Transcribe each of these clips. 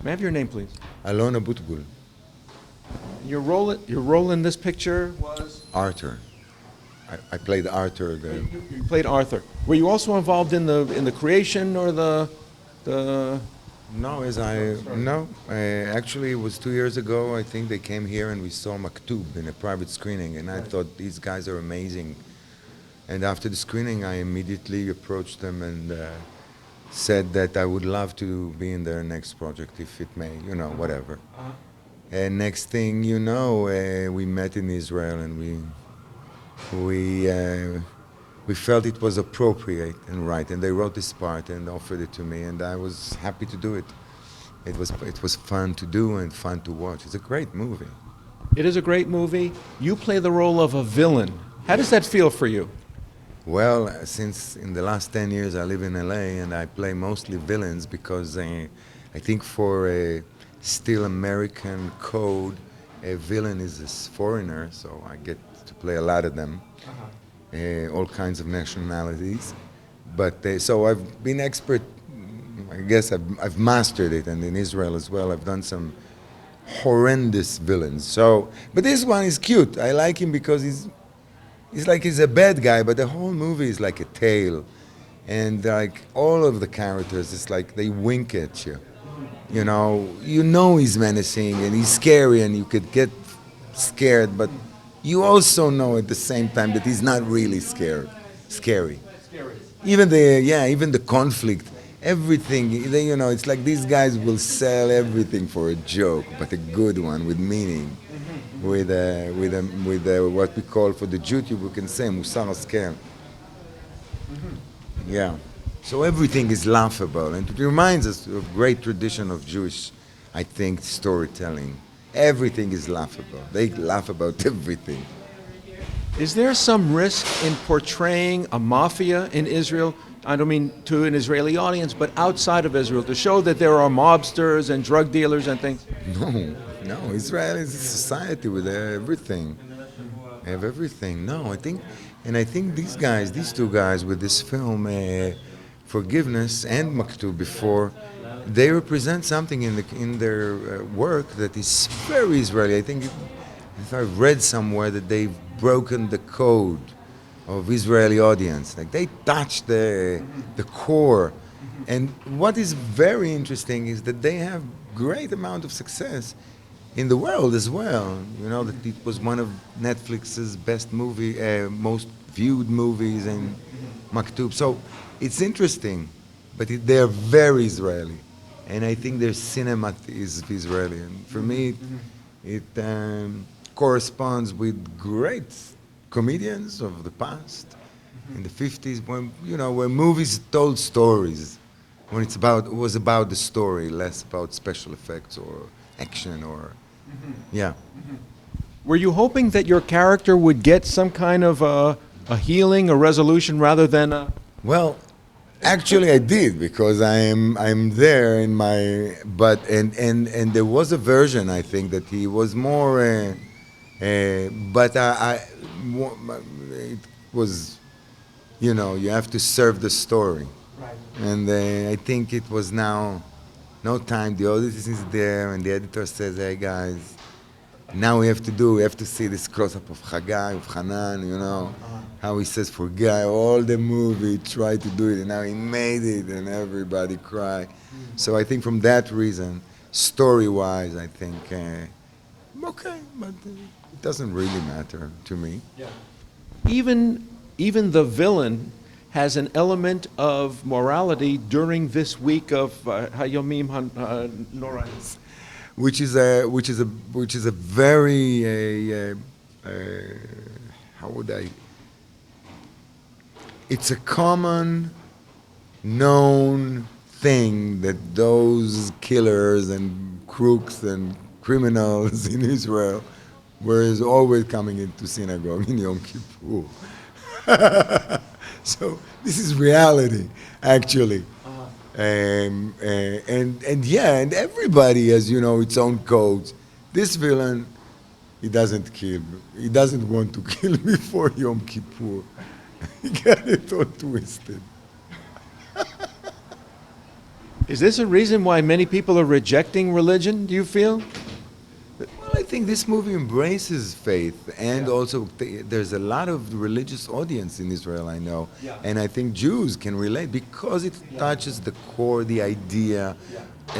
May I have your name, please? Alon Aboutboul. Your role in this picture was? Arthur. I played Arthur. You played Arthur. Were you also involved in the creation or the? No, no. Actually, it was 2 years ago. I think they came here and we saw Maktub in a private screening, and I thought these guys are amazing. And after the screening, I immediately approached them and said that I would love to be in their next project if it may, whatever. And next thing you know, we met in Israel and we felt it was appropriate and right, and they wrote this part and offered it to me, and I was happy to do it. It was fun to do and fun to watch. It's a great movie. It is a great movie. You play the role of a villain. How does that feel for you? Well, since in the last 10 years I live in LA and I play mostly villains because I think for a still American code, a villain is a foreigner, so I get to play a lot of them, all kinds of nationalities. But so I've been expert. I guess I've mastered it, and in Israel as well, I've done some horrendous villains. So, but this one is cute. I like him because he's a bad guy, but the whole movie is like a tale, and like all of the characters, it's like they wink at you. You know he's menacing and he's scary, and you could get scared, but you also know at the same time that he's not really scary. Even the conflict, everything. It's like these guys will sell everything for a joke, but a good one with meaning, with what we call for the JewTube, we can say musar askel. Yeah. So everything is laughable, and it reminds us of a great tradition of Jewish, I think, storytelling. Everything is laughable. They laugh about everything. Is there some risk in portraying a mafia in Israel? I don't mean to an Israeli audience, but outside of Israel, to show that there are mobsters and drug dealers and things? No. Israel is a society with everything. Have everything. No, I think these two guys with this film, Forgiveness and Maktub before, they represent something in their work that is very Israeli. I think if I've read somewhere that they've broken the code of Israeli audience, like they touch the core. And what is very interesting is that they have great amount of success in the world as well. That it was one of Netflix's best most viewed movies, and Maktub. So it's interesting, but they're very Israeli, and I think their cinema is Israeli. And for me, it corresponds with great comedians of the past in the 50s, when movies told stories, when it was about the story, less about special effects or action or yeah. Were you hoping that your character would get some kind of a healing, a resolution, rather than a... Well, actually, I did, because I'm there in my and there was a version, I think, that he was more, but it was, you have to serve the story, right. And I think it was now no time. The audience is there, and the editor says, "Hey guys, now we have to see this close-up of Chagai, of Hanan, how he says for Guy, all the movie, tried to do it, and now he made it, and everybody cried." So I think from that reason, story-wise, I think, okay, but it doesn't really matter to me. Yeah. Even the villain has an element of morality during this week of Hayomim Norais. Which is a very how would I? It's a common known thing that those killers and crooks and criminals in Israel were always coming into synagogue in Yom Kippur. So this is reality, actually. And everybody has, its own codes. This villain, he doesn't kill. He doesn't want to kill before Yom Kippur. He got it all twisted. Is this a reason why many people are rejecting religion, do you feel? Well, I think this movie embraces faith, and Yeah. also there's a lot of religious audience in Israel, I know, Yeah. and I think Jews can relate because it touches the core, the idea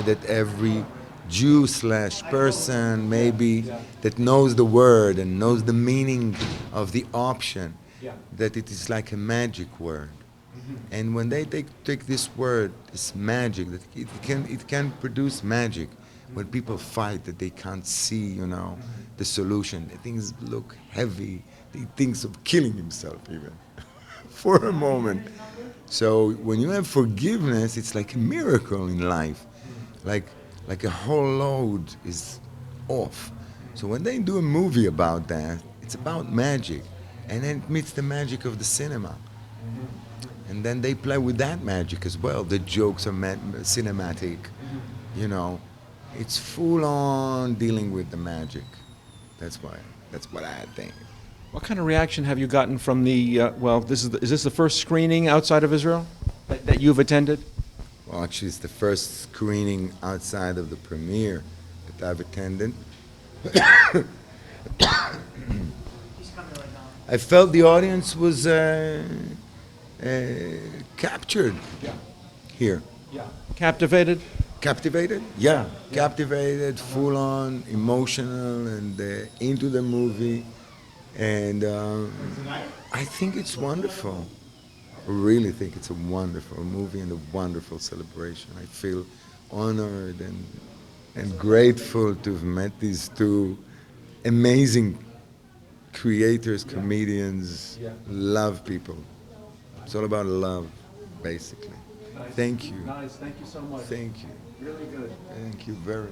that every Jew slash person maybe that knows the word and knows the meaning of the option, Yeah. that it is like a magic word. And when they take this word, this magic, that it can produce magic. When people fight that they can't see, the solution, things look heavy. He thinks of killing himself even for a moment. So when you have forgiveness, it's like a miracle in life, like a whole load is off. So when they do a movie about that, it's about magic, and then it meets the magic of the cinema. And then they play with that magic as well. The jokes are cinematic, you know. It's full on dealing with the magic. That's what I think. What kind of reaction have you gotten from the, is this the first screening outside of Israel that you've attended? Well, actually, it's the first screening outside of the premiere that I've attended. I felt the audience was captured here. Yeah. Captivated? Captivated? Yeah, captivated, full on, emotional, and into the movie. And I think it's wonderful. I really think it's a wonderful movie and a wonderful celebration. I feel honored and grateful to have met these two amazing creators, comedians, love people. It's all about love, basically. Thank you. Nice. Thank you so much. Thank you. Really good. Thank you very